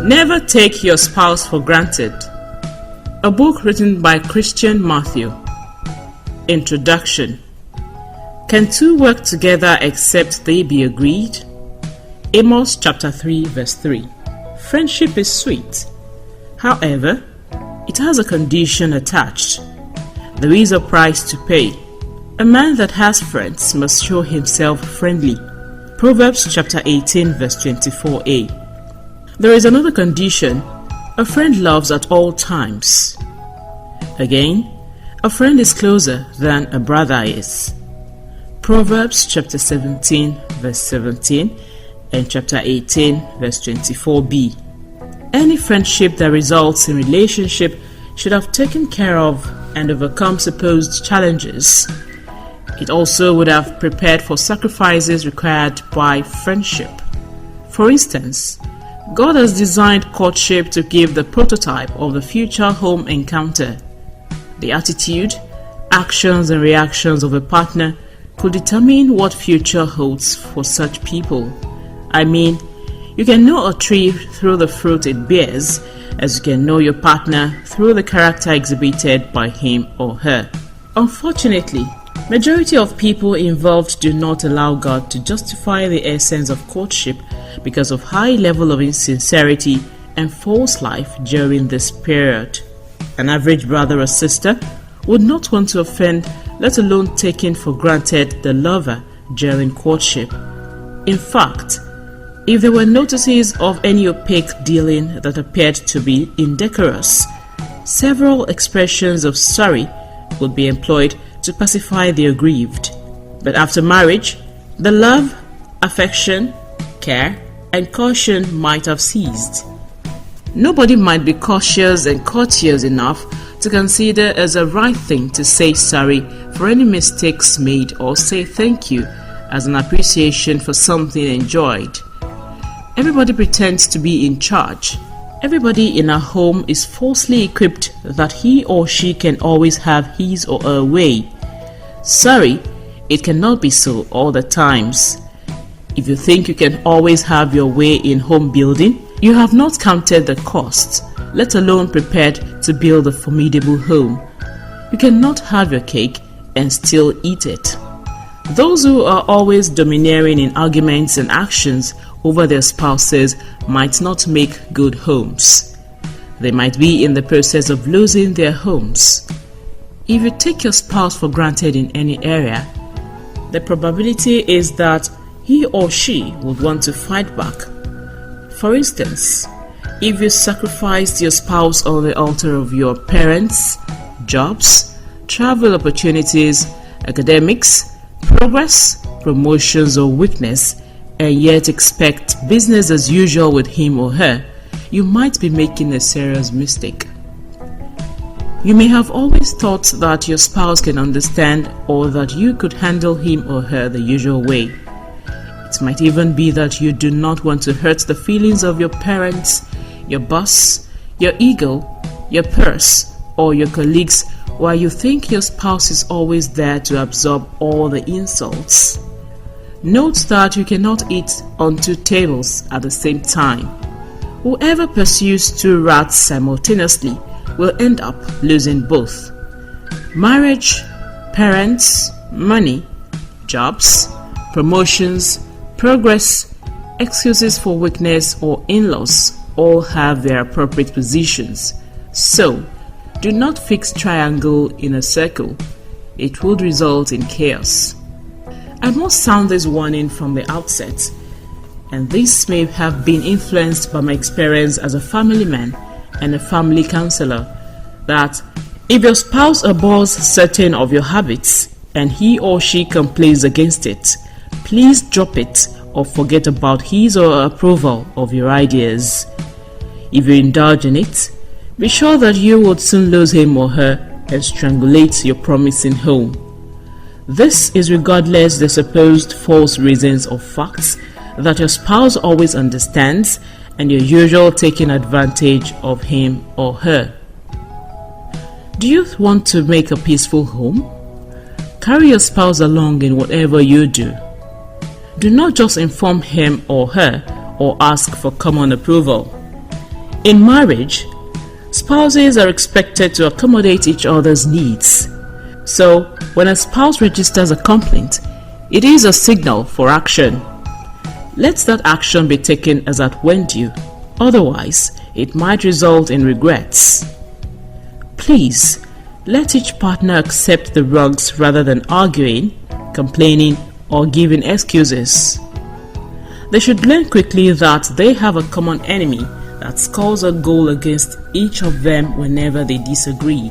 Never take your spouse for granted. A book written by Christian Matthew. Introduction. Can two work together except they be agreed? Amos chapter 3 verse 3. Friendship is sweet. However, it has a condition attached. There is a price to pay. A man that has friends must show himself friendly. Proverbs chapter 18 verse 24a. There is another condition. A friend loves at all times. Again, a friend is closer than a brother is. Proverbs chapter 17 verse 17 and chapter 18 verse 24b. Any friendship that results in relationship should have taken care of and overcome supposed challenges. It also would have prepared for sacrifices required by friendship. For instance, God has designed courtship to give the prototype of the future home encounter. The attitude, actions and reactions of a partner could determine what future holds for such people. I mean, you can know a tree through the fruit it bears, as you can know your partner through the character exhibited by him or her. Unfortunately, majority of people involved do not allow God to justify the essence of courtship because of high level of insincerity and false life during this period. An average brother or sister would not want to offend, let alone taking for granted the lover during courtship. In fact, if there were notices of any opaque dealing that appeared to be indecorous, several expressions of sorry would be employed to pacify the aggrieved. But after marriage, the love, affection, care, and caution might have ceased. Nobody might be cautious and courteous enough to consider as a right thing to say sorry for any mistakes made or say thank you as an appreciation for something enjoyed. Everybody pretends to be in charge. Everybody in a home is falsely equipped that he or she can always have his or her way. Sorry, it cannot be so all the times. If you think you can always have your way in home building, you have not counted the cost, let alone prepared to build a formidable home. You cannot have your cake and still eat it. Those who are always domineering in arguments and actions over their spouses might not make good homes. They might be in the process of losing their homes. If you take your spouse for granted in any area, the probability is that he or she would want to fight back. For instance, if you sacrificed your spouse on the altar of your parents, jobs, travel opportunities, academics, progress, promotions or weakness, and yet expect business as usual with him or her, you might be making a serious mistake. You may have always thought that your spouse can understand or that you could handle him or her the usual way. It might even be that you do not want to hurt the feelings of your parents, your boss, your ego, your purse, or your colleagues, while you think your spouse is always there to absorb all the insults. Note that you cannot eat on two tables at the same time. Whoever pursues two rats simultaneously will end up losing both. Marriage, parents, money, jobs, promotions, progress, excuses for weakness or in-laws all have their appropriate positions. So, do not fix triangle in a circle. It would result in chaos. I must sound this warning from the outset, and this may have been influenced by my experience as a family man and a family counselor, that if your spouse abhors certain of your habits and he or she complains against it, please drop it or forget about his or her approval of your ideas. If you indulge in it, be sure that you would soon lose him or her and strangulate your promising home. This is regardless the supposed false reasons or facts that your spouse always understands and your usual taking advantage of him or her. Do you want to make a peaceful home? Carry your spouse along in whatever you do. Do not just inform him or her or ask for common approval. In marriage, spouses are expected to accommodate each other's needs. So, when a spouse registers a complaint, it is a signal for action. Let that action be taken as at when due, otherwise, it might result in regrets. Please, let each partner accept the wrongs rather than arguing, complaining, or giving excuses. They should learn quickly that they have a common enemy that scores a goal against each of them whenever they disagree.